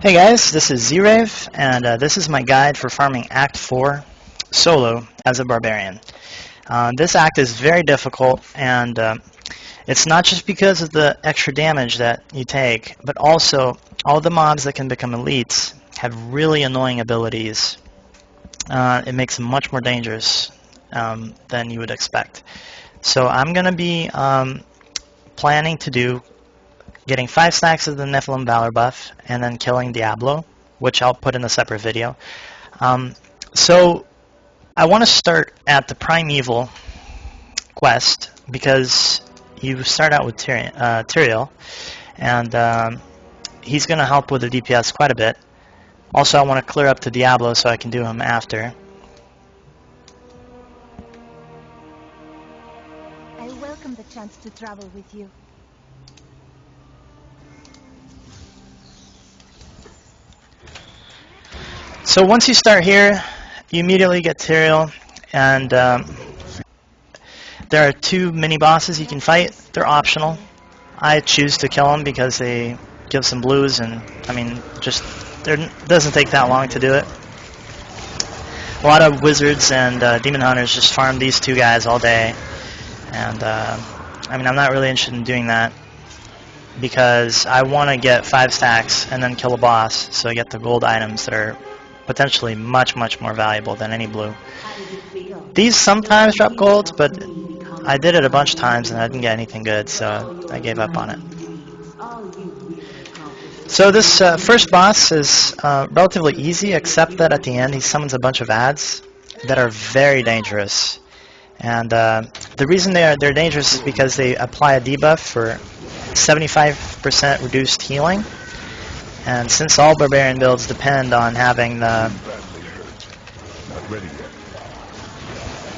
Hey guys, this is Z-Rave, and this is my guide for farming Act 4 solo as a barbarian. This act is very difficult, and it's not just because of the extra damage that you take, but also all the mobs that can become elites have really annoying abilities. It makes them much more dangerous than you would expect. So I'm going to be planning to do getting 5 stacks of the Nephalem Valor buff, and then killing Diablo, which I'll put in a separate video. So I want to start at the Primeval quest, because you start out with Tyrael, and he's going to help with the DPS quite a bit. Also, I want to clear up to Diablo so I can do him after. I welcome the chance to travel with you. So once you start here, you immediately get Tyrael, and there are 2 mini-bosses you can fight. They're optional. I choose to kill them because they give some blues, and I mean, it doesn't take that long to do it. A lot of wizards and demon hunters just farm these 2 guys all day, and I mean, I'm not really interested in doing that because I want to get 5 stacks and then kill a boss, so I get the gold items that are potentially much more valuable than any blue. These sometimes drop golds, but I did it a bunch of times and I didn't get anything good, so I gave up on it. So this first boss is relatively easy, except that at the end he summons a bunch of ads that are very dangerous. And the reason they're dangerous is because they apply a debuff for 75% reduced healing. And since all barbarian builds depend on having the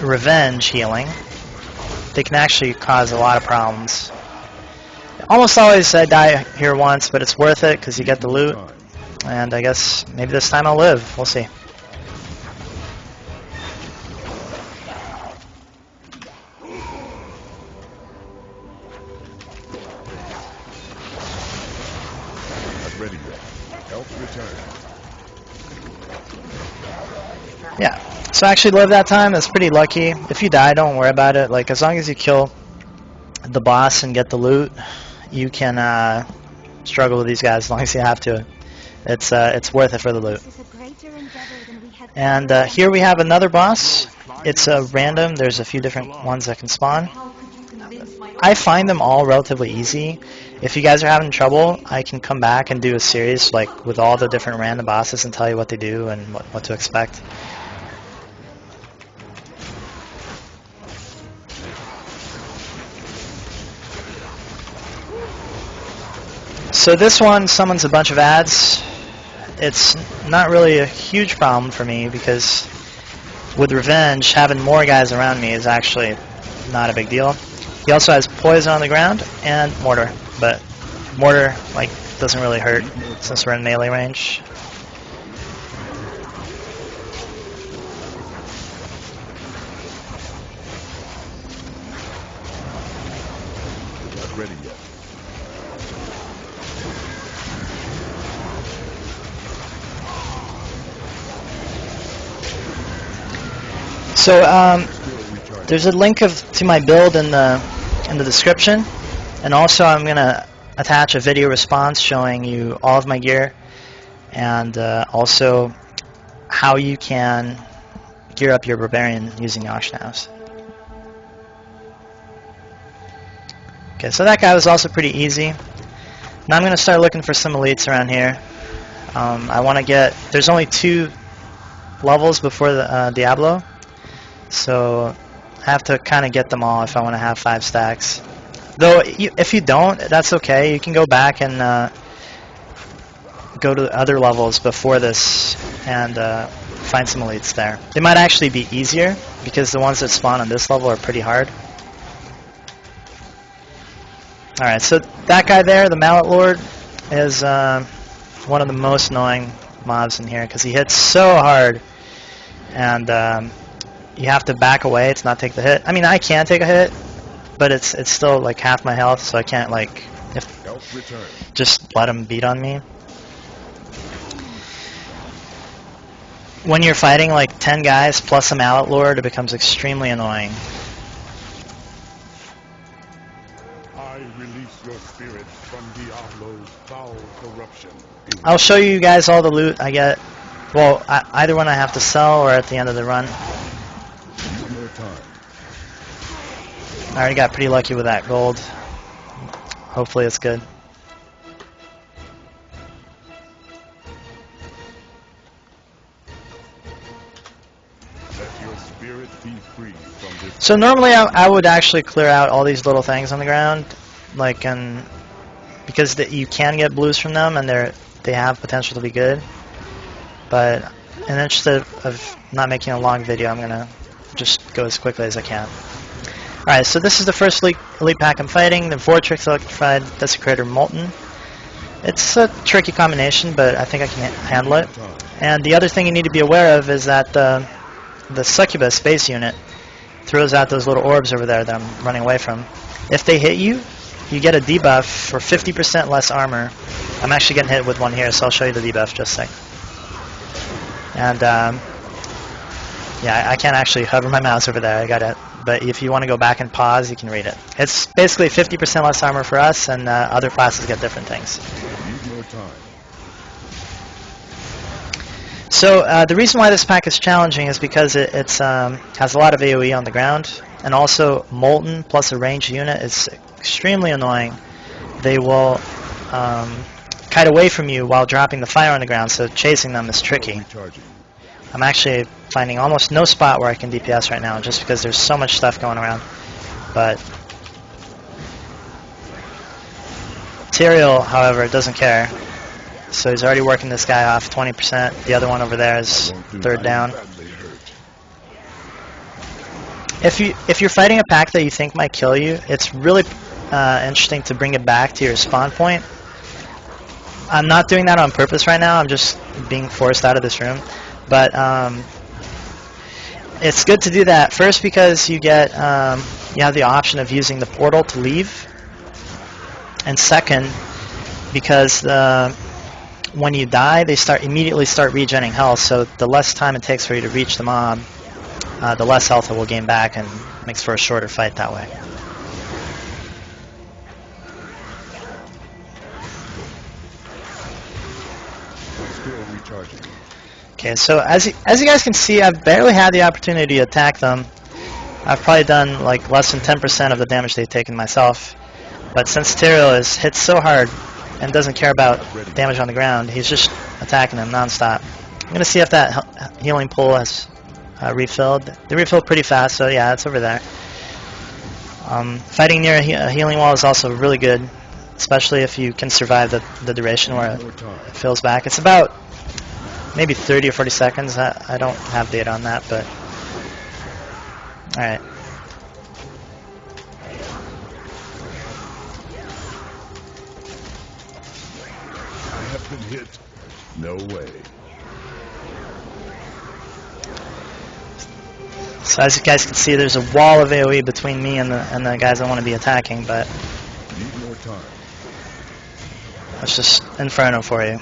revenge healing, they can actually cause a lot of problems. Almost always I die here once, but it's worth it because you get the loot, and I guess maybe this time I'll live. We'll see. Yeah, so I actually lived that time. That's pretty lucky. If you die, don't worry about it. Like, as long as you kill the boss and get the loot, you can struggle with these guys as long as you have to. It's worth it for the loot. And here we have another boss. It's random. There's a few different ones that can spawn. I find them all relatively easy. If you guys are having trouble, I can come back and do a series like with all the different random bosses and tell you what they do and what to expect. So this one summons a bunch of ads. It's not really a huge problem for me because with revenge, having more guys around me is actually not a big deal. He also has poison on the ground and mortar, but mortar like doesn't really hurt since we're in melee range. Not ready yet. So there's a link to my build in the description, and also I'm gonna attach a video response showing you all of my gear and also how you can gear up your barbarian using the auction house. Okay, so that guy was also pretty easy. Now I'm gonna start looking for some elites around here. I want to get. There's only 2 levels before the Diablo. So I have to kind of get them all if I want to have 5 stacks. Though if you don't, that's okay. You can go back and go to other levels before this and find some elites there. They might actually be easier because the ones that spawn on this level are pretty hard. Alright, so that guy there, the Mallet Lord, is one of the most annoying mobs in here because he hits so hard, and you have to back away to not take the hit. I mean, I can take a hit, but it's still like half my health, so I can't like just let him beat on me. when you're fighting like 10 guys plus a mallet lord, it becomes extremely annoying. I release your spirit from Diablo's foul corruption. I'll show you guys all the loot I get. Well, either one I have to sell or at the end of the run. Need more time. I already got pretty lucky with that gold. Hopefully it's good. Let your spirit be free from this. So normally I would actually clear out all these little things on the ground, like because you can get blues from them and they have potential to be good. But in the interest of not making a long video, I'm gonna just go as quickly as I can. Alright, so this is the first elite pack I'm fighting, the Vortrix Electrified Desecrator Molten. It's a tricky combination, but I think I can handle it. And the other thing you need to be aware of is that the Succubus base unit throws out those little orbs over there that I'm running away from. If they hit you, you get a debuff for 50% less armor. I'm actually getting hit with one here, so I'll show you the debuff just a sec. And yeah, I can't actually hover my mouse over there. I got it. But if you want to go back and pause, you can read it. It's basically 50% less armor for us, and other classes get different things. Need more time. So the reason why this pack is challenging is because it has a lot of AoE on the ground, and also Molten plus a ranged unit is extremely annoying. They will kite away from you while dropping the fire on the ground, so chasing them is tricky. Recharging. I'm actually finding almost no spot where I can DPS right now, just because there's so much stuff going around. But Tyrael, however, doesn't care. So he's already working this guy off 20%. The other one over there is third down. If you're fighting a pack that you think might kill you, it's really interesting to bring it back to your spawn point. I'm not doing that on purpose right now. I'm just being forced out of this room. But it's good to do that first because you get you have the option of using the portal to leave, and second because when you die, they immediately start regenerating health. So the less time it takes for you to reach the mob, the less health it will gain back, and makes for a shorter fight that way. Still recharging. Okay, so as you guys can see, I've barely had the opportunity to attack them. I've probably done like less than 10% of the damage they've taken myself. But since Tyrael is hit so hard and doesn't care about damage on the ground, he's just attacking them non-stop. I'm going to see if that healing pool has refilled. They refilled pretty fast, so yeah, it's over there. Fighting near a healing wall is also really good, especially if you can survive the duration where it fills back. It's about maybe 30 or 40 seconds. I don't have data on that, but alright. I have been hit. No way. So as you guys can see, there's a wall of AoE between me and the guys I want to be attacking, but Need more time. that's just Inferno for you. I'm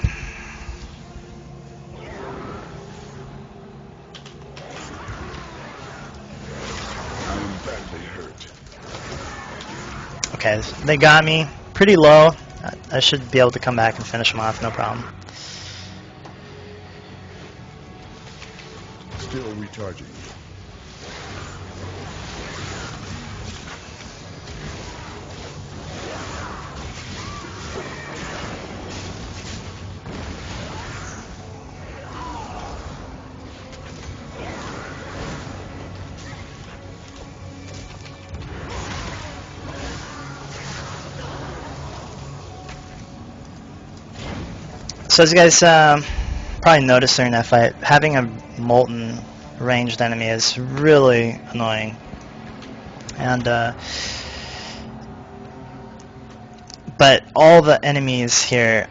badly hurt. Okay, they got me pretty low. I should be able to come back and finish them off, no problem. Still recharging. So as you guys probably noticed during that fight, having a Molten ranged enemy is really annoying. And but all the enemies here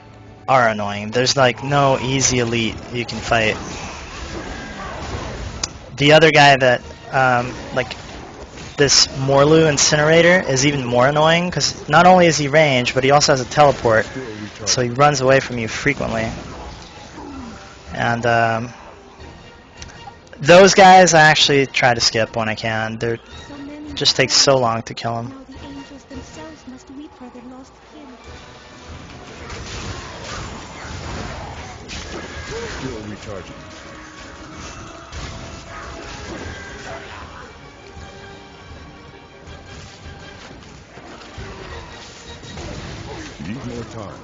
are annoying. There's like no easy elite you can fight. The other guy that like this Morlu Incinerator is even more annoying because not only is he ranged, but he also has a teleport, so he runs away from you frequently. And Those guys I actually try to skip when I can. They So many just takes so long to kill them. now the angels themselves must weep for their lost kin. Still recharging. Need more time.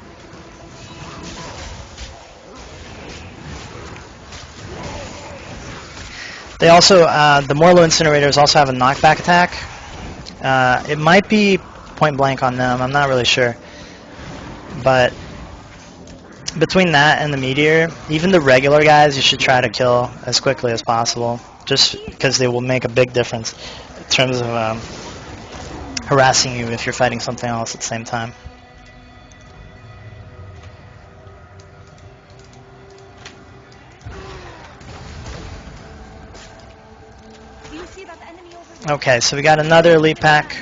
They also, the Morlo Incinerators also have a knockback attack. It might be point blank on them, I'm not really sure. But between that and the Meteor, even the regular guys you should try to kill as quickly as possible, just because they will make a big difference in terms of harassing you if you're fighting something else at the same time. Do you see that enemy over there? Okay, so we got another elite pack.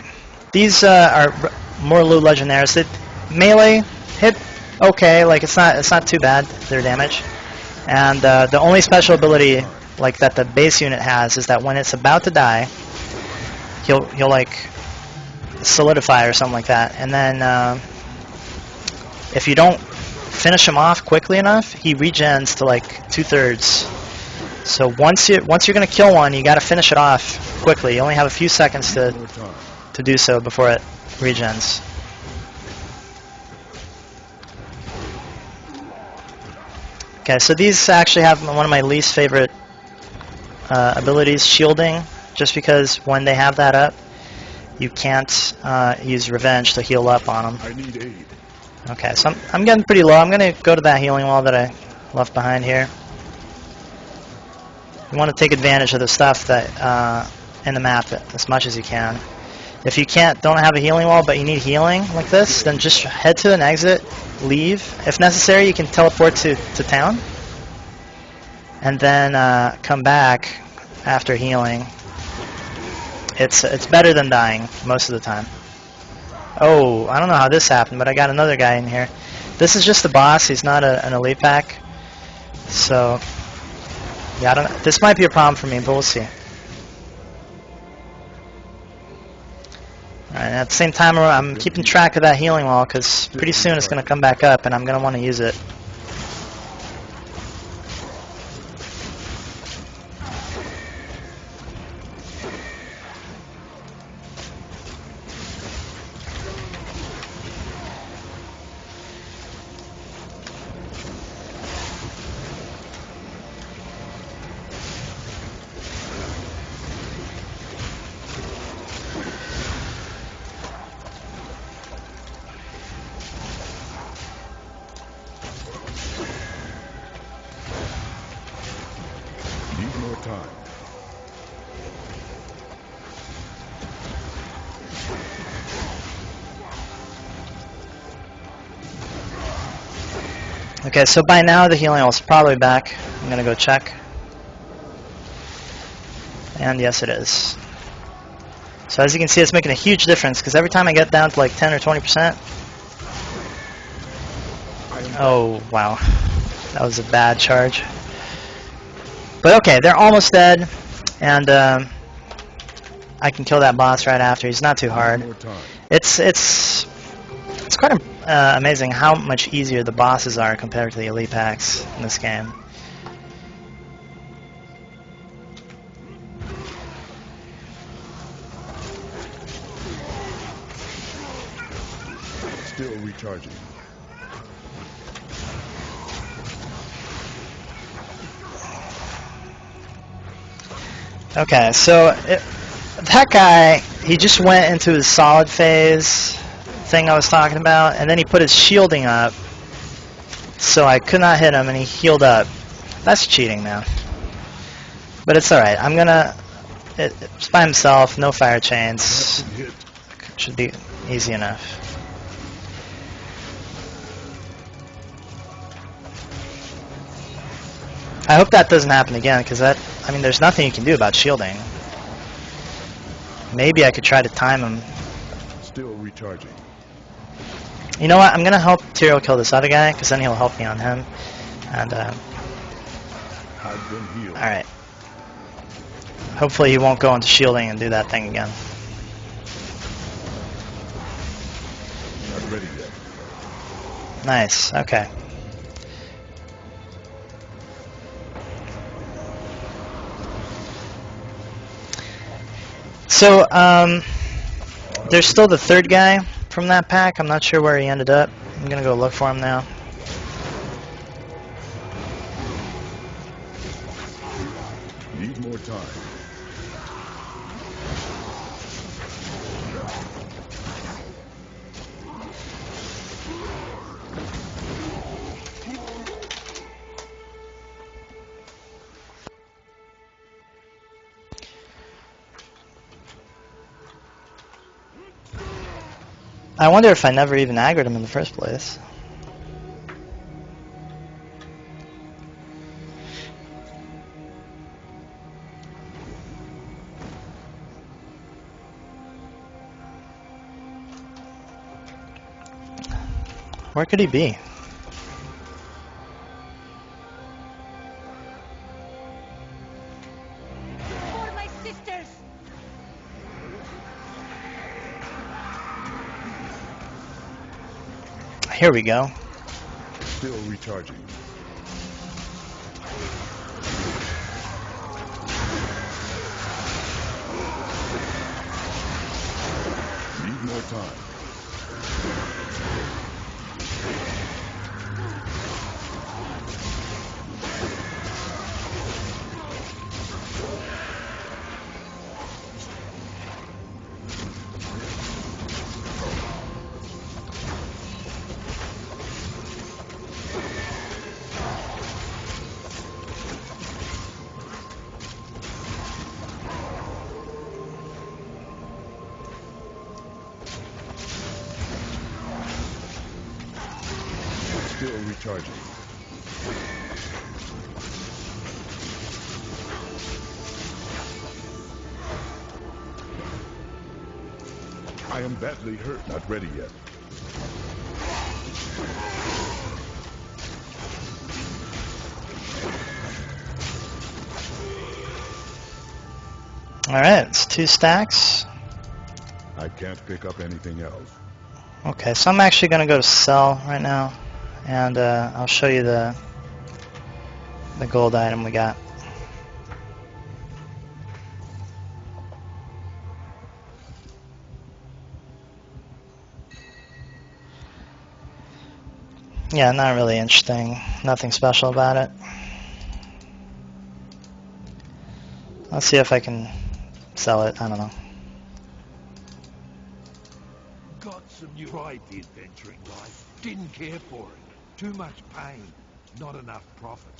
These are Morlo Legionnaires. That melee hit okay, like it's not too bad, their damage. And the only special ability like that the base unit has is that when it's about to die, he'll like solidify or something like that. And then if you don't finish him off quickly enough, he regens to like 2/3. So once you're gonna kill one, you got to finish it off quickly. You only have a few seconds Need more time. to do so before it regens. Okay, so these actually have one of my least favorite abilities, shielding, just because when they have that up, you can't use revenge to heal up on them. I need aid. Okay, so I'm getting pretty low. I'm going to go to that healing wall that I left behind here. You want to take advantage of the stuff that in the map as much as you can. If you don't have a healing wall, but you need healing like this, then just head to an exit, leave. If necessary, you can teleport to town, and then come back after healing. It's better than dying most of the time. Oh, I don't know how this happened, but I got another guy in here. This is just the boss. He's not an elite pack, so yeah, I don't know. This might be a problem for me, but we'll see. Alright, at the same time, I'm keeping track of that healing wall because pretty soon it's going to come back up and I'm going to want to use it. Need more time. Okay, so by now the healing wall is probably back. I'm going to go check. And yes, it is. So as you can see, it's making a huge difference because every time I get down to like 10 or 20%. Oh, wow. That was a bad charge. But okay, they're almost dead. And I can kill that boss right after. He's not too hard. More time. It's quite amazing how much easier the bosses are compared to the elite packs in this game. Still recharging. Okay, so that guy, he just went into his solid phase thing I was talking about, and then he put his shielding up, so I could not hit him, and he healed up. That's cheating, man. But it's alright. I'm gonna... It's by himself, no fire chains. Hit. Should be easy enough. I hope that doesn't happen again, because that... I mean, there's nothing you can do about shielding. Maybe I could try to time him. Still recharging. You know what? I'm gonna help Tyrael kill this other guy, because then he'll help me on him. And I've been healed. all right. Hopefully he won't go into shielding and do that thing again. Not ready yet. Nice, okay. So, there's still the third guy from that pack. I'm not sure where he ended up. I'm gonna go look for him now. Need more time. I wonder if I never even aggroed him in the first place. Where could he be? For my sisters! Here we go. Still recharging. Need more time. Still recharging. I am badly hurt. Not ready yet. Alright, it's 2 stacks. I can't pick up anything else. Okay, so I'm actually going to go to sell right now, and I'll show you the gold item we got. Yeah, not really interesting. Nothing special about it. Let's see if I can sell it. I don't know. Got some new tried the adventuring life. Didn't care for it. Too much pain. Not enough profit.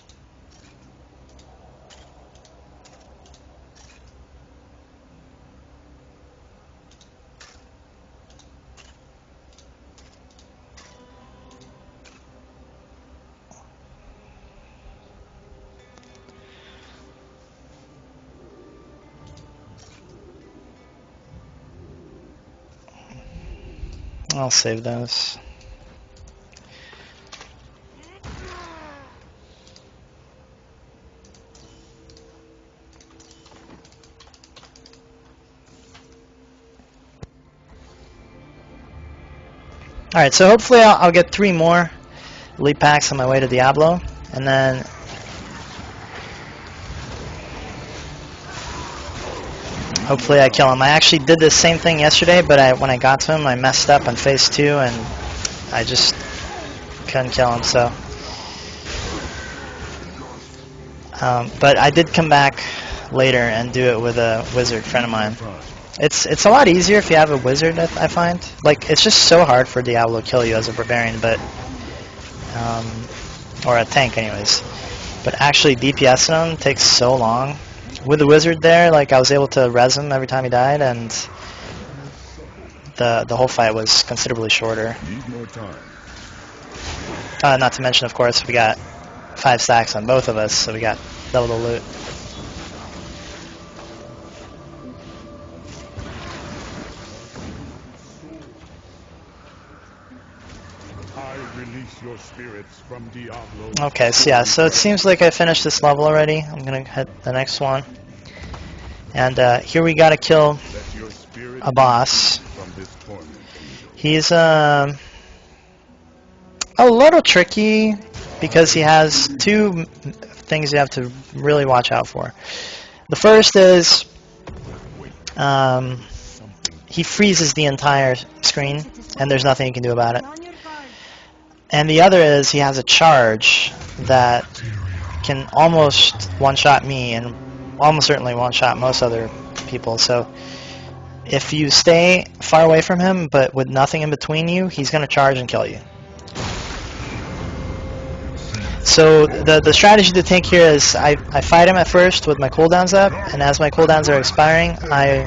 I'll save those. Alright, so hopefully I'll get 3 more elite packs on my way to Diablo, and then hopefully I kill him. I actually did this same thing yesterday, but when I got to him, I messed up on phase 2, and I just couldn't kill him, so. But I did come back later and do it with a wizard friend of mine. It's a lot easier if you have a wizard, I find. Like, it's just so hard for Diablo to kill you as a barbarian, but or a tank anyways. But actually DPSing him takes so long. With the wizard there, like, I was able to res him every time he died, and the whole fight was considerably shorter. Need more time. Not to mention, of course, we got 5 stacks on both of us, so we got double the loot. I release your spirits from Diablo. Okay, so yeah, so it seems like I finished this level already. I'm gonna hit the next one. And here we gotta kill Let your spirit a boss. be free from this torment, angel. He's a little tricky because he has two things you have to really watch out for. The first is he freezes the entire screen, and there's nothing you can do about it. And the other is he has a charge that can almost one-shot me and almost certainly one-shot most other people. So if you stay far away from him but with nothing in between you, he's going to charge and kill you. So the strategy to take here is I fight him at first with my cooldowns up, and as my cooldowns are expiring, I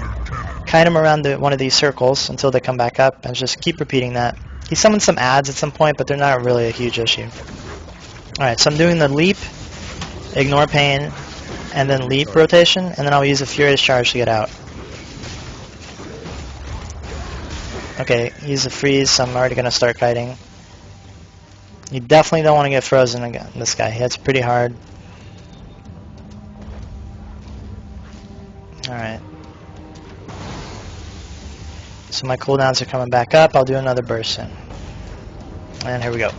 kite him around one of these circles until they come back up, and just keep repeating that. He summons some adds at some point, but they're not really a huge issue. Alright, so I'm doing the leap, ignore pain, and then leap rotation, and then I'll use a Furious Charge to get out. Okay, use a freeze, so I'm already going to start kiting. You definitely don't want to get frozen again. This guy, he hits pretty hard. Alright. So my cooldowns are coming back up. I'll do another burst in. And here we go.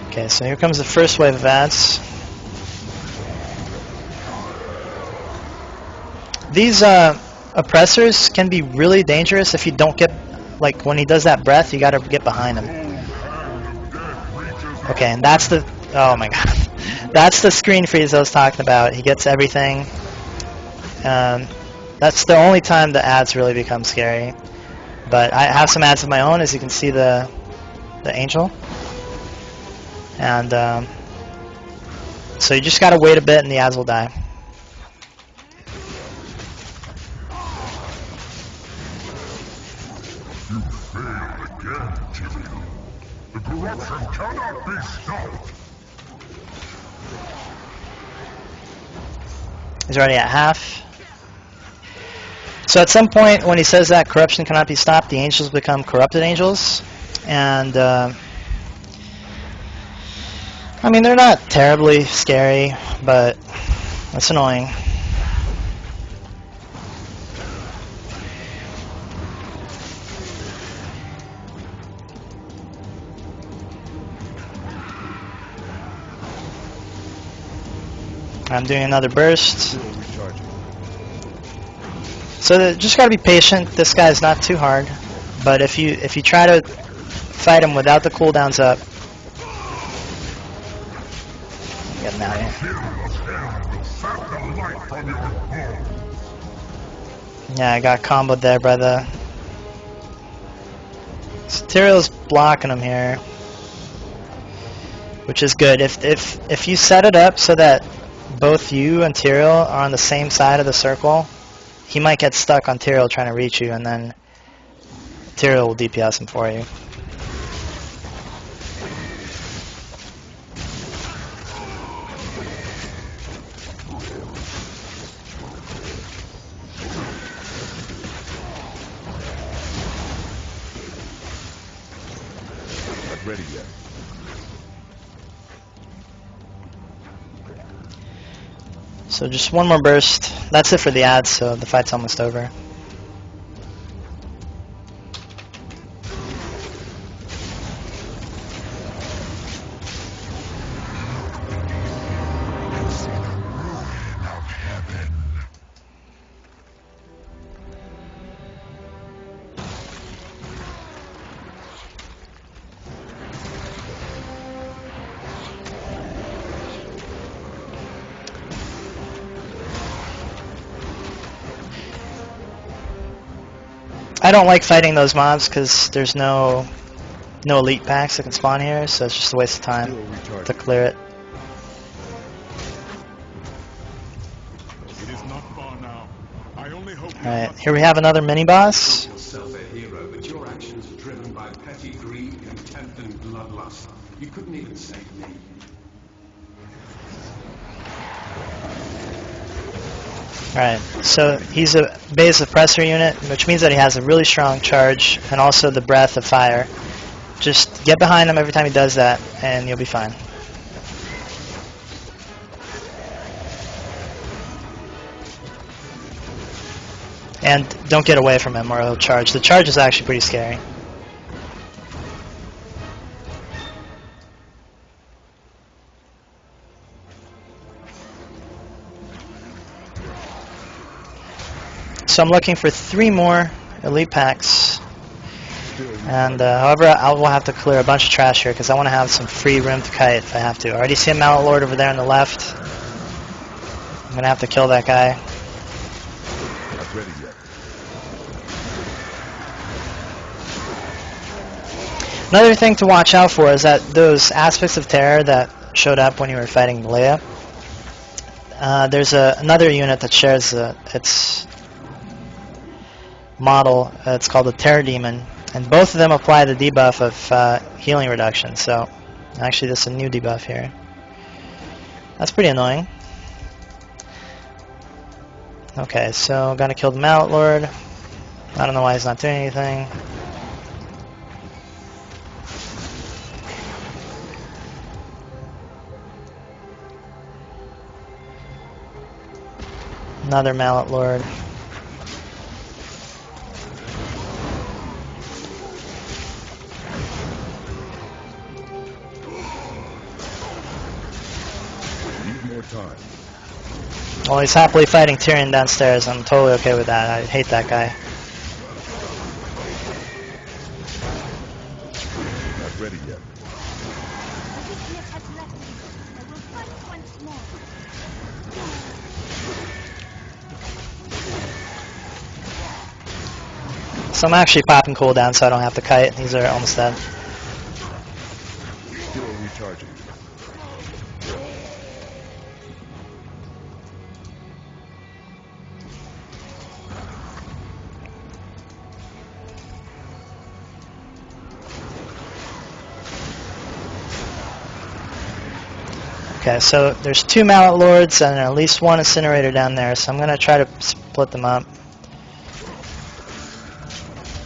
Okay, so here comes the first wave of ads. These oppressors can be really dangerous if you don't get, like when he does that breath, you gotta get behind him. Okay, and that's the, oh my god, that's the screen freeze I was talking about. He gets everything. That's the only time the ads really become scary. But I have some ads of my own, as you can see the angel. And so you just gotta wait a bit and the ads will die. You failed again, Tyrion. The corruption cannot be stopped. He's already at half. So at some point when he says that corruption cannot be stopped, the angels become corrupted angels. And I mean, they're not terribly scary, but that's annoying. I'm doing another burst. So just gotta be patient. This guy's not too hard, but if you try to fight him without the cooldowns up, get him out of here. Yeah, I got comboed there by the. Tyrell's blocking him here, which is good. If you set it up so that both you and Tyrell are on the same side of the circle, he might get stuck on Tyrell trying to reach you, and then Tyrell will DPS him for you. Not ready yet. So just one more burst. That's it for the ads, so the fight's almost over. I don't like fighting those mobs because there's no elite packs that can spawn here, so it's just a waste of time to clear it. It is not far now. I only hope. Alright, here we have another mini-boss. Yourself a hero, but your actions are driven by petty greed, contempt, and bloodlust. You couldn't even save me. Alright, so he's a base suppressor unit, which means that he has a really strong charge and also the breath of fire. Just get behind him every time he does that and you'll be fine. And don't get away from him or he'll charge. The charge is actually pretty scary. So I'm looking for 3 more elite packs. And however, I will have to clear a bunch of trash here because I want to have some free room to kite if I have to. I already see a Mallet Lord over there on the left. I'm going to have to kill that guy. Not ready yet. Another thing to watch out for is that those aspects of terror that showed up when you were fighting Leia, there's another unit that shares its model. It's called the Terror Demon, and both of them apply the debuff of healing reduction. So actually this is a new debuff here. That's pretty annoying. Okay, so gotta kill the Mallet Lord. I don't know why he's not doing anything. Another Mallet Lord. Time. Well, he's happily fighting Tyrion downstairs. I'm totally okay with that. I hate that guy. Not ready yet. The weakness has left me. I will fight once more. So I'm actually popping cooldown so I don't have to kite. These are almost dead. Still recharging. Okay, so there's 2 Mallet Lords and at least 1 Incinerator down there, so I'm going to try to split them up.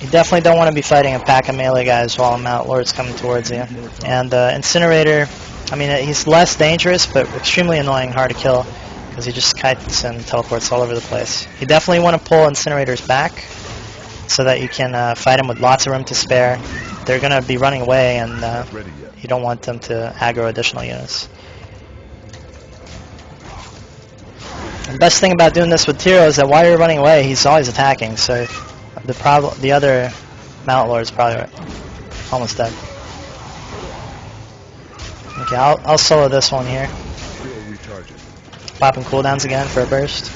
You definitely don't want to be fighting a pack of melee guys while a Mallet Lord's coming towards you. And Incinerator, I mean, he's less dangerous, but extremely annoying, hard to kill, because he just kites and teleports all over the place. You definitely want to pull Incinerators back, so that you can fight them with lots of room to spare. They're going to be running away, and you don't want them to aggro additional units. The best thing about doing this with Tyro is that while you're running away, he's always attacking, so the other Mallet Lord is probably almost dead. Okay, I'll solo this one here. Popping cooldowns again for a burst.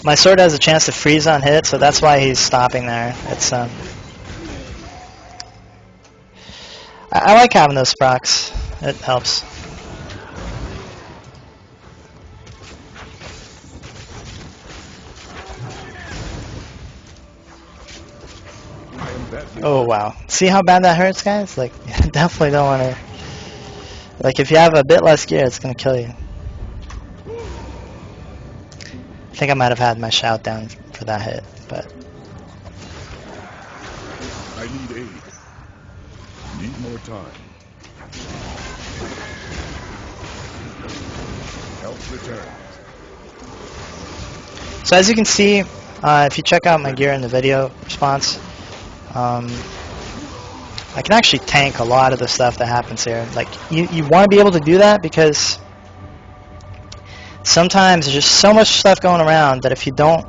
My sword has a chance to freeze on hit, so that's why he's stopping there. It's I like having those procs. It helps. Oh wow. See how bad that hurts, guys? Like, you definitely don't want to... Like, if you have a bit less gear, it's going to kill you. I think I might have had my shout down for that hit, but... I need aid. Need more time. Help returns. So as you can see, if you check out my gear in the video response, I can actually tank a lot of the stuff that happens here. Like, you want to be able to do that because sometimes there's just so much stuff going around that if you don't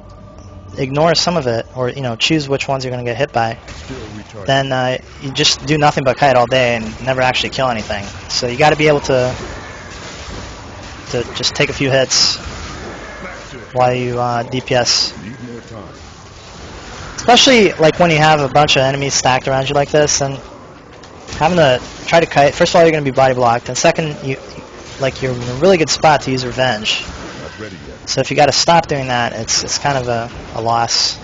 ignore some of it, or choose which ones you're going to get hit by, then you just do nothing but kite all day and never actually kill anything. So you got to be able to just take a few hits while you DPS. Especially like when you have a bunch of enemies stacked around you like this, and having to try to kite. First of all, you're going to be body blocked, and second, you're in a really good spot to use revenge. So if you got to stop doing that, it's kind of a loss.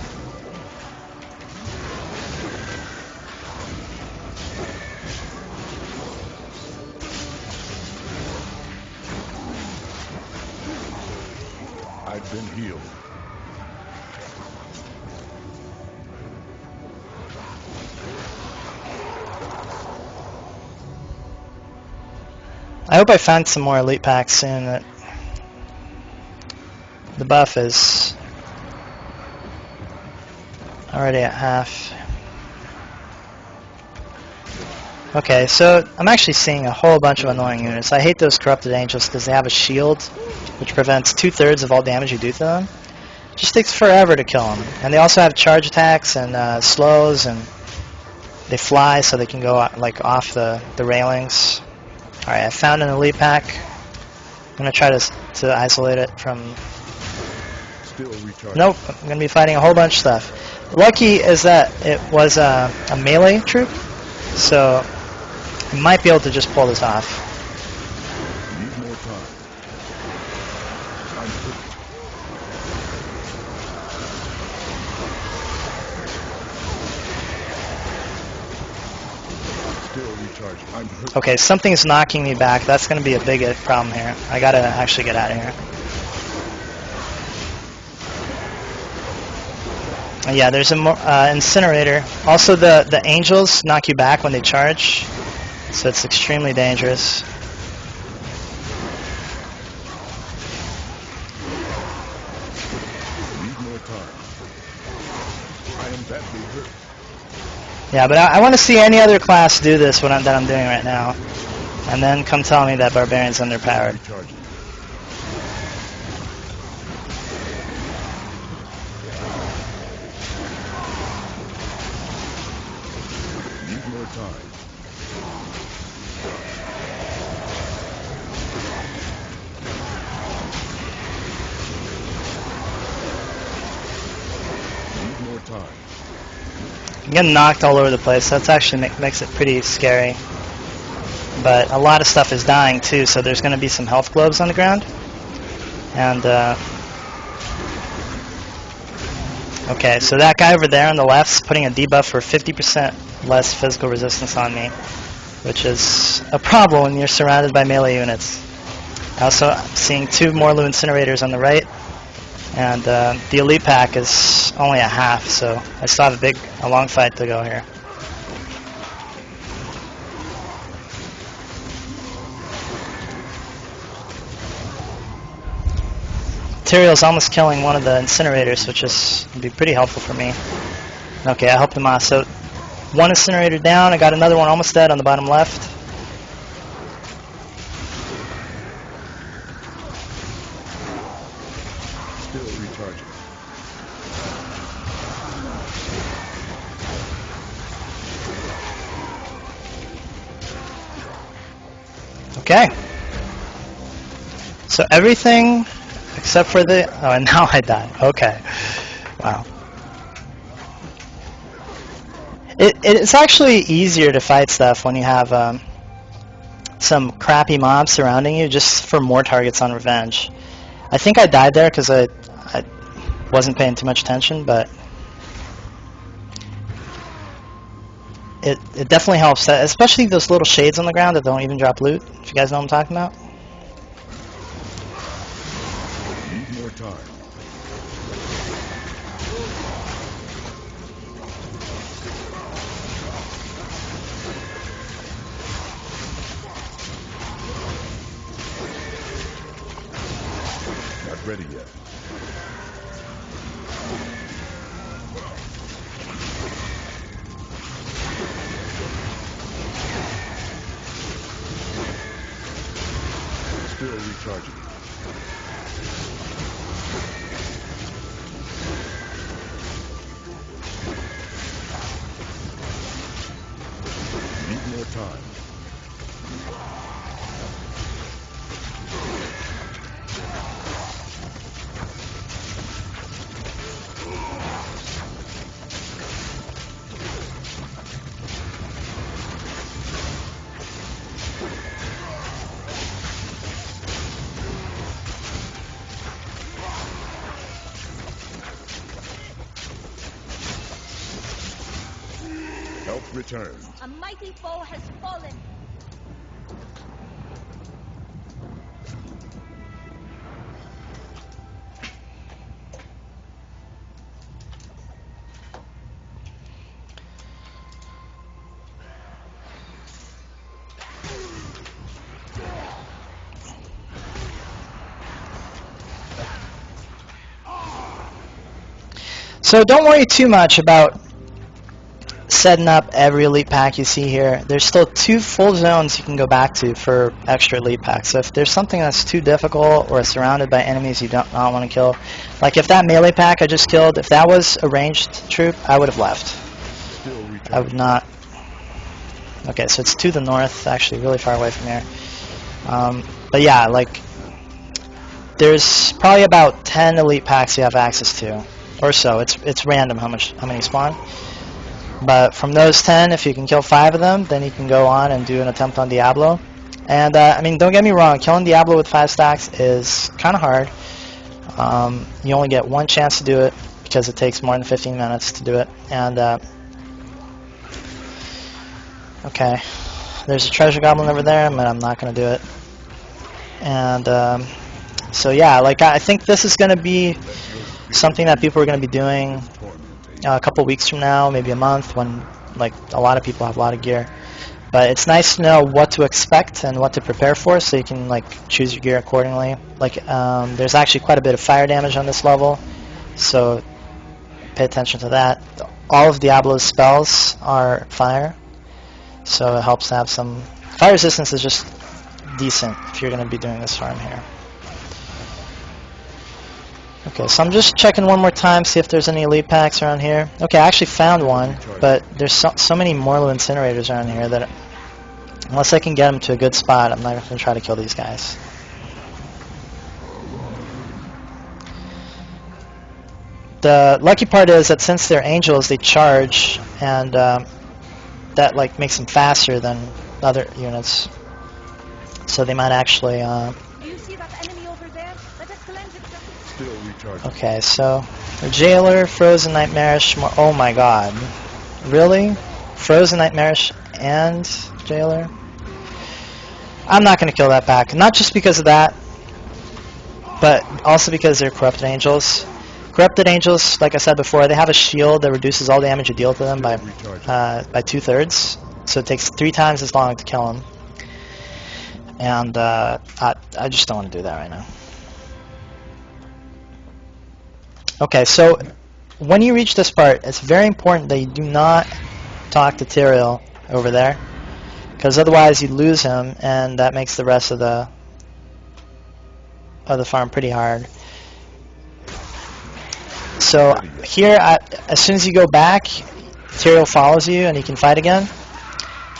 have been healed. I hope I find some more elite packs soon. That the buff is already at half. Okay, so I'm actually seeing a whole bunch of annoying units. I hate those corrupted angels because they have a shield which prevents 2/3 of all damage you do to them. It just takes forever to kill them. And they also have charge attacks and slows, and they fly so they can go like off the railings. Alright, I found an elite pack. I'm going to try to isolate it from... Still recharging. Nope, I'm going to be fighting a whole bunch of stuff. Lucky is that it was a melee troop, so I might be able to just pull this off. Need more time. I'm hurt. Still recharging. I'm hurt. Okay, something's knocking me back. That's going to be a big problem here. I got to actually get out of here. Yeah, there's a incinerator. Also, the angels knock you back when they charge, so it's extremely dangerous. Need more time. I am badly hurt. Yeah, but I want to see any other class do this that I'm doing right now, and then come tell me that Barbarian's underpowered. Recharging. Need more time. Need more time. I'm getting knocked all over the place. That's actually makes it pretty scary. But a lot of stuff is dying too, so there's going to be some health globes on the ground. And okay, so that guy over there on the left is putting a debuff for 50% less physical resistance on me, which is a problem when you're surrounded by melee units. Also, I'm seeing 2 more Lu Incinerators on the right, and the elite pack is only at half, so I still have a long fight to go here. Material's almost killing one of the incinerators, which would be pretty helpful for me. Okay, I helped him out. So 1 incinerator down. I got another one almost dead on the bottom left. Still recharging. Okay. So everything except for the... Oh, and now I died. Okay. Wow. It's actually easier to fight stuff when you have some crappy mobs surrounding you, just for more targets on revenge. I think I died there because I wasn't paying too much attention, but it definitely helps, especially those little shades on the ground that don't even drop loot, if you guys know what I'm talking about. Need more time. Not ready yet. Still recharging. Need more time. Health returns. A mighty foe has fallen. So don't worry too much about setting up every elite pack you see here. There's still 2 full zones you can go back to for extra elite packs. So if there's something that's too difficult or surrounded by enemies you don't not want to kill, like if that melee pack I just killed, if that was a ranged troop, I would have left. I would not. Okay, so it's to the north, actually really far away from here. But yeah, like there's probably about 10 elite packs you have access to, or so. It's random how many spawn. But from those 10, if you can kill 5 of them, then you can go on and do an attempt on Diablo. And I mean, don't get me wrong, killing Diablo with 5 stacks is kind of hard. You only get 1 chance to do it because it takes more than 15 minutes to do it. And okay, there's a treasure goblin over there, but I'm not going to do it. And so yeah, like I think this is going to be something that people are going to be doing a couple weeks from now, maybe a month, when like a lot of people have a lot of gear. But it's nice to know what to expect and what to prepare for, so you can like choose your gear accordingly. Like there's actually quite a bit of fire damage on this level, so pay attention to that. All of Diablo's spells are fire, so it helps to have some fire resistance. Is just decent if you're going to be doing this farm here. Okay, so I'm just checking one more time, see if there's any elite packs around here. Okay, I actually found one, but there's so many Mortal Incinerators around here that unless I can get them to a good spot, I'm not going to try to kill these guys. The lucky part is that since they're angels, they charge, and that like makes them faster than other units. So they might actually... Do you see that enemy over there? Let us cleanse it. Okay, so the Jailer, Frozen, Nightmarish, oh my god. Really? Frozen, Nightmarish, and Jailer? I'm not going to kill that pack. Not just because of that, but also because they're Corrupted Angels. Corrupted Angels, like I said before, they have a shield that reduces all damage you deal to them by 2/3. So it takes 3 times as long to kill them. And I just don't want to do that right now. Okay, so when you reach this part, it's very important that you do not talk to Tyrael over there, because otherwise you lose him, and that makes the rest of the farm pretty hard. So here, as soon as you go back, Tyrael follows you, and he can fight again,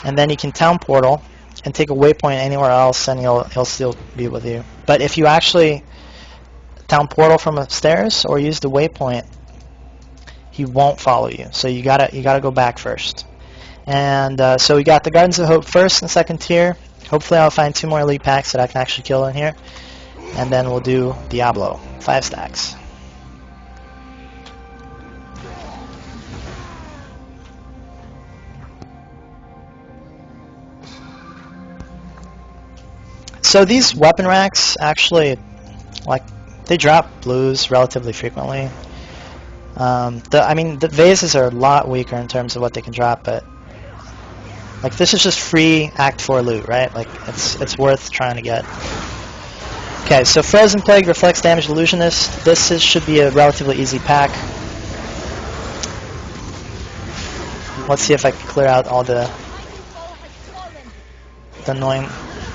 and then you can town portal and take a waypoint anywhere else, and he'll still be with you. But if you actually town portal from upstairs or use the waypoint, he won't follow you. So you gotta go back first. And so we got the Gardens of Hope first and second tier. Hopefully I'll find 2 more elite packs that I can actually kill in here, and then we'll do Diablo 5 stacks. So these weapon racks actually, like, they drop blues relatively frequently. I mean, the vases are a lot weaker in terms of what they can drop, but like this is just free Act 4 loot, right? Like it's worth trying to get. Okay, so Frozen Plague, Reflects Damage, Illusionist. Should be a relatively easy pack. Let's see if I can clear out all the annoying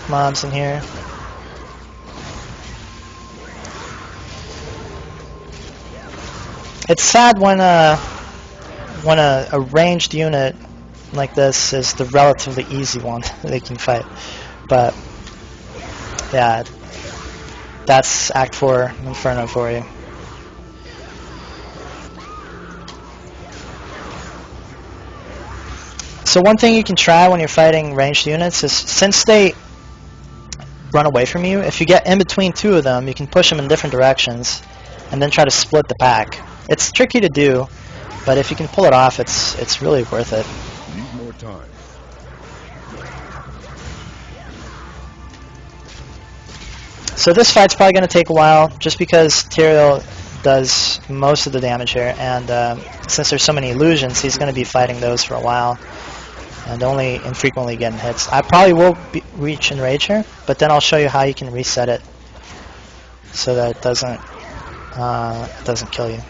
mobs in here. It's sad when a ranged unit like this is the relatively easy one they can fight, but yeah, that's Act 4 Inferno for you. So one thing you can try when you're fighting ranged units is, since they run away from you, if you get in between 2 of them, you can push them in different directions and then try to split the pack. It's tricky to do, but if you can pull it off, it's really worth it. Need more time. So this fight's probably going to take a while, just because Tyrael does most of the damage here, and since there's so many illusions, he's going to be fighting those for a while, and only infrequently getting hits. I probably will reach Enrage here, but then I'll show you how you can reset it so that it doesn't kill you.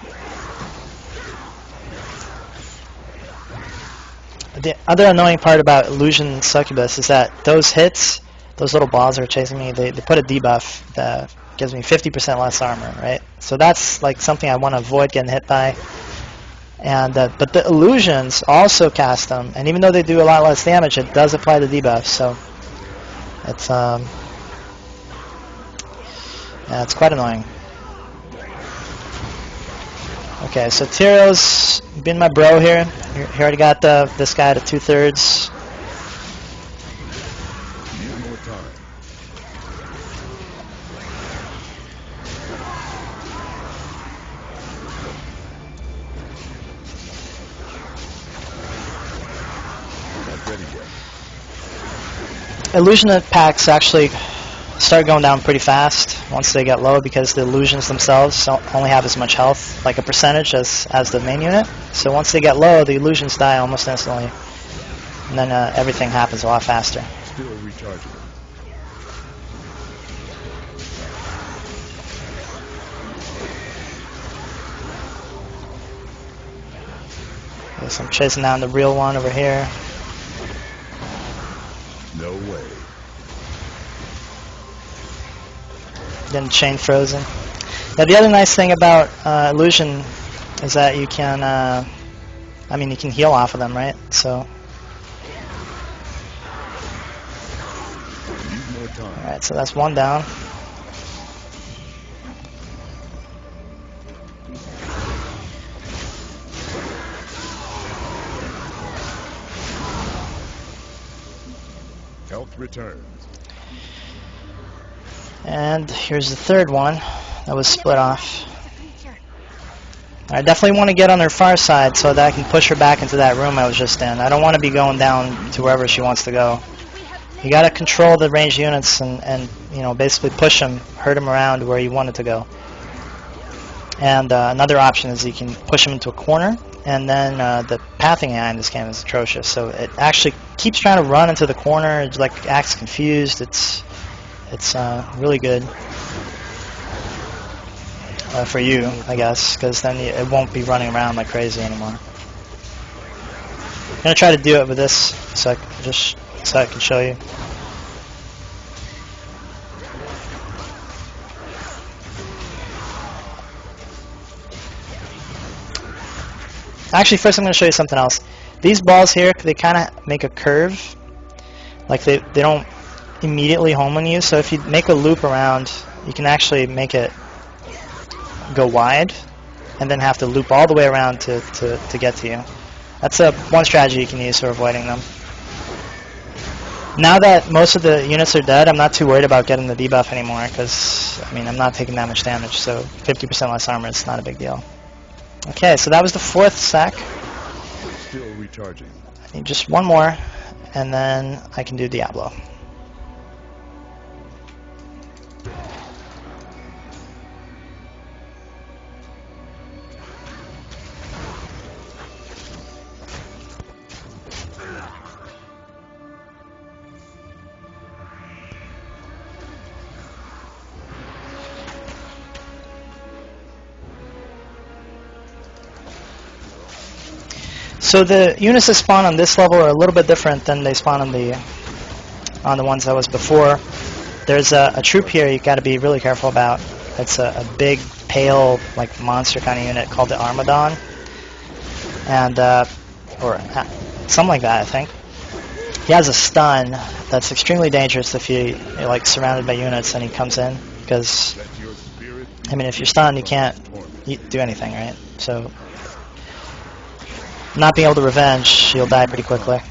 the other annoying part about Illusion Succubus is that those hits, those little balls that are chasing me, they put a debuff that gives me 50% less armor, right? So that's like something I want to avoid getting hit by. And but the illusions also cast them, and even though they do a lot less damage, it does apply the debuff. So it's yeah, it's quite annoying. Okay, so Tyrio's been my bro here. He already got this guy to 2/3. Need more time. Not ready yet. Illusion packs actually start going down pretty fast once they get low because the illusions themselves only have as much health, like a percentage as the main unit. So once they get low, the illusions die almost instantly, and then everything happens a lot faster. Still rechargeable. Okay, so I'm chasing down the real one over here. No way. Getting chain frozen. Now the other nice thing about illusion is that you can, I mean, you can heal off of them, right? So. Need more time. All right, so that's one down. Health returns. And here's the third one that was split off. I definitely want to get on her far side so that I can push her back into that room I was just in. I don't want to be going down to wherever she wants to go. You got to control the ranged units and you know, basically push them, hurt them around where you want it to go. And another option is you can push them into a corner, and then the pathing AI in this game is atrocious. So it actually keeps trying to run into the corner. It like acts confused. It's really good for you, I guess, because then it won't be running around like crazy anymore. I'm gonna try to do it with this, so I can show you. Actually, first I'm going to show you something else. These balls here, they kind of make a curve. Like they don't immediately home on you. So if you make a loop around, you can actually make it go wide and then have to loop all the way around to get to you. That's one strategy you can use for avoiding them. Now that most of the units are dead, I'm not too worried about getting the debuff anymore because, I mean, I'm not taking that much damage. So 50% less armor is not a big deal. Okay, so that was the fourth sack. Still recharging. I need just one more, and then I can do Diablo. So the units that spawn on this level are a little bit different than they spawn on the ones that was before. There's a troop here you got to be really careful about. It's a big, pale, like monster kind of unit called the Armadon, and or something like that, I think. He has a stun that's extremely dangerous if you're like surrounded by units and he comes in, because I mean if you're stunned you can't do anything, right? So not being able to revenge, you'll die pretty quickly.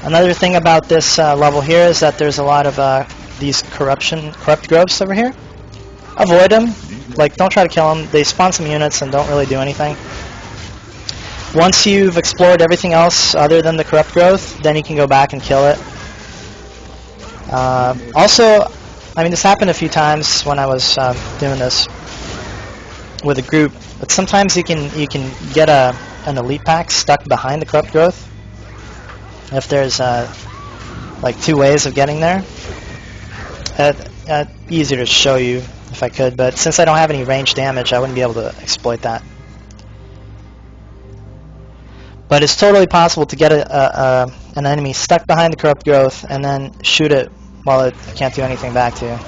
Another thing about this level here is that there's a lot of these corrupt growths over here. Avoid them. Like, don't try to kill them. They spawn some units and don't really do anything. Once you've explored everything else other than the corrupt growth, then you can go back and kill it. Also, I mean, this happened a few times when I was doing this with a group, but sometimes you can get an elite pack stuck behind the corrupt growth. If there's like two ways of getting there, easier to show you if I could, but since I don't have any range damage, I wouldn't be able to exploit that. But it's totally possible to get an enemy stuck behind the corrupt growth and then shoot it while it can't do anything back to you.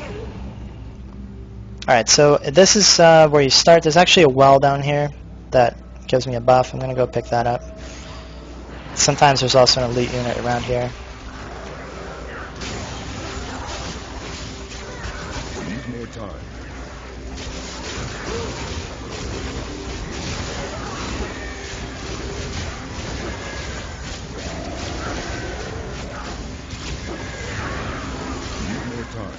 Alright, so this is where you start. There's actually a well down here that gives me a buff. I'm going to go pick that up. Sometimes there's also an elite unit around here. Need more time. Need more time.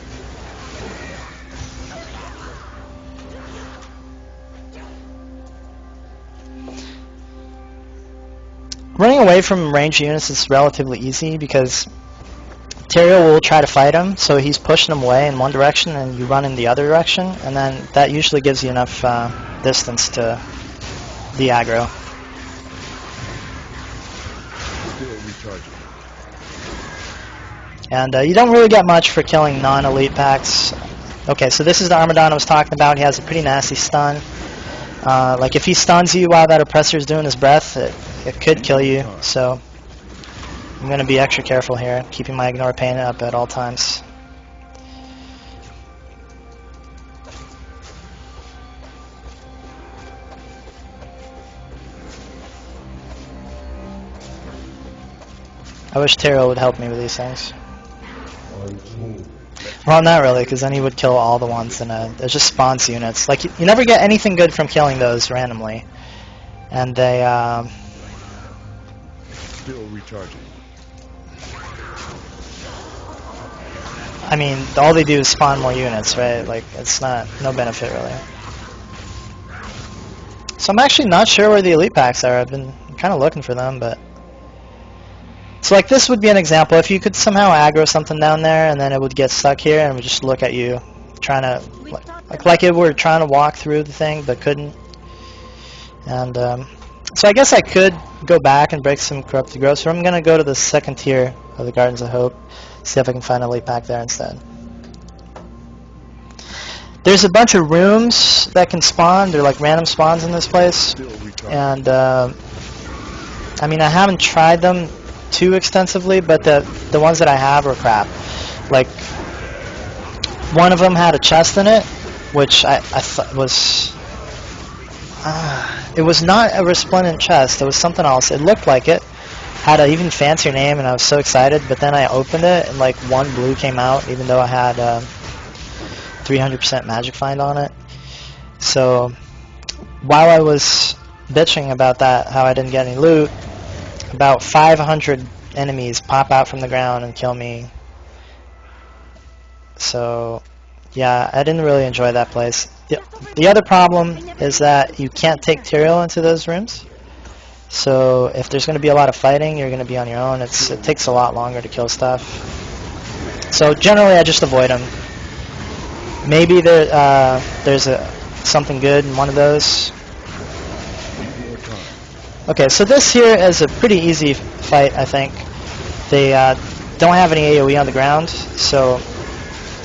Running away from ranged units is relatively easy because Tyrael will try to fight him, so he's pushing him away in one direction and you run in the other direction, and then that usually gives you enough distance to the aggro. Still recharging. And you don't really get much for killing non-elite packs. Okay, so this is the Armadon I was talking about. He has a pretty nasty stun. Like if he stuns you while that oppressor is doing his breath, it could kill you. So I'm going to be extra careful here, keeping my ignore pain up at all times. I wish Tyrael would help me with these things. Well, not really, because then he would kill all the ones, and it just spawns units. Like, you never get anything good from killing those randomly. And they, Still recharging. I mean, all they do is spawn more units, right? Like, it's no benefit, really. So I'm actually not sure where the elite packs are. I've been kind of looking for them, but... So like this would be an example. If you could somehow aggro something down there and then it would get stuck here and would just look at you trying to like it were trying to walk through the thing but couldn't. And so I guess I could go back and break some corrupted growth. So I'm going to go to the second tier of the Gardens of Hope, see if I can find a elite pack there instead. There's a bunch of rooms that can spawn. They're like random spawns in this place. And I mean, I haven't tried them too extensively, but the ones that I have are crap. Like one of them had a chest in it, which I thought was it was not a resplendent chest. It was something else. It looked like it had an even fancier name, and I was so excited. But then I opened it, and like one blue came out, even though I had 300% magic find on it. So while I was bitching about that, how I didn't get any loot, about 500 enemies pop out from the ground and kill me. So, yeah, I didn't really enjoy that place. The other problem is that you can't take Tyrael into those rooms. So, if there's going to be a lot of fighting, you're going to be on your own. It takes a lot longer to kill stuff. So, generally, I just avoid them. Maybe there's something good in one of those. Okay, so this here is a pretty easy fight, I think. They don't have any AoE on the ground, so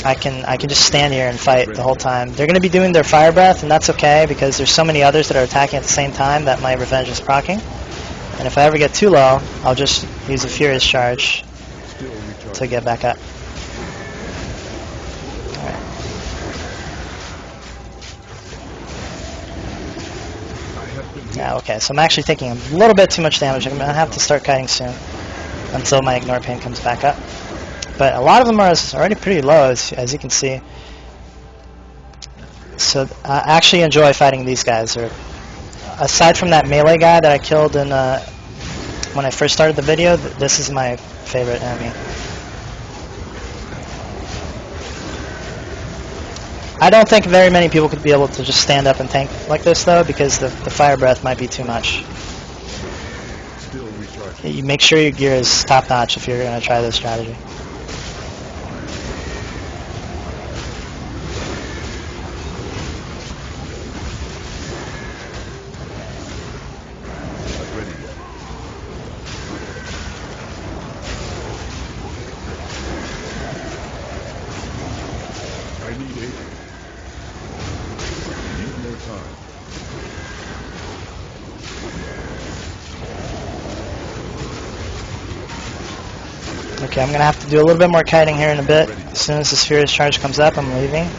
I can just stand here and fight the whole time. They're going to be doing their fire breath, and that's okay because there's so many others that are attacking at the same time that my revenge is proccing. And if I ever get too low, I'll just use a furious charge to get back up. Yeah, okay, so I'm actually taking a little bit too much damage. I'm going to have to start kiting soon until my ignore pain comes back up. But a lot of them are already pretty low, as you can see. So I actually enjoy fighting these guys. Aside from that melee guy that I killed in, when I first started the video, this is my favorite enemy. I don't think very many people could be able to just stand up and tank like this, though, because the fire breath might be too much. You make sure your gear is top-notch if you're going to try this strategy. Okay, I'm going to have to do a little bit more kiting here in a bit. As soon as the Sphere's charge comes up, I'm leaving.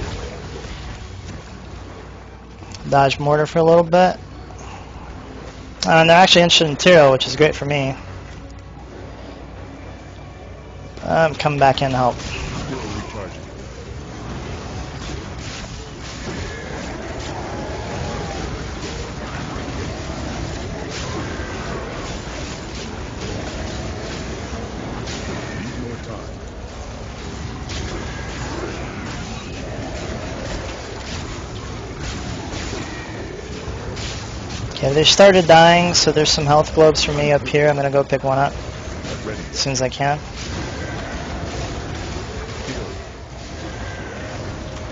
Dodge mortar for a little bit. And they're actually interested in material, which is great for me. I'm coming back in to help. Still recharging. Need more time. Okay, they started dying, so there's some health globes for me up here. I'm going to go pick one up Not ready. as soon as I can.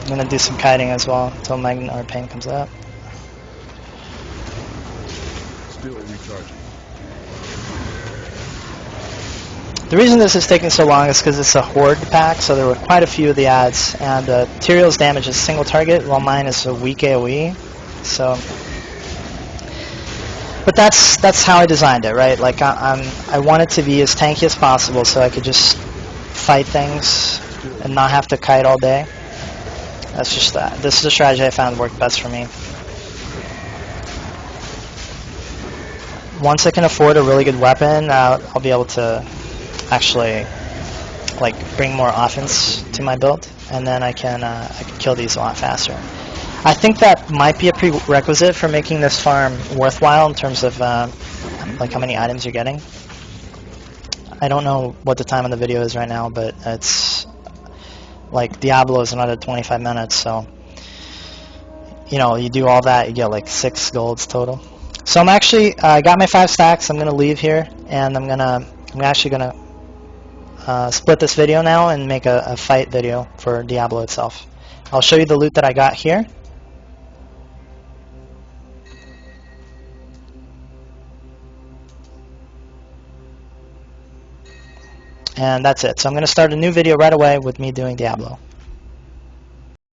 I'm going to do some kiting as well until Magnet Arcane comes up. Still recharging. The reason this is taking so long is because it's a horde pack, so there were quite a few of the ads, and Tyrael's damage is single target, while mine is a weak AoE. So, but that's how I designed it, right? Like I want it to be as tanky as possible, so I could just fight things and not have to kite all day. That's just that. This is a strategy I found worked best for me. Once I can afford a really good weapon, I'll be able to actually like bring more offense to my build, and then I can kill these a lot faster. I think that might be a prerequisite for making this farm worthwhile in terms of like how many items you're getting. I don't know what the time on the video is right now, but it's like Diablo is another 25 minutes, so you know, you do all that, you get like 6 golds total. So I'm actually I got my 5 stacks. I'm gonna leave here, and I'm actually gonna split this video now and make a fight video for Diablo itself. I'll show you the loot that I got here. And that's it. So I'm going to start a new video right away with me doing Diablo.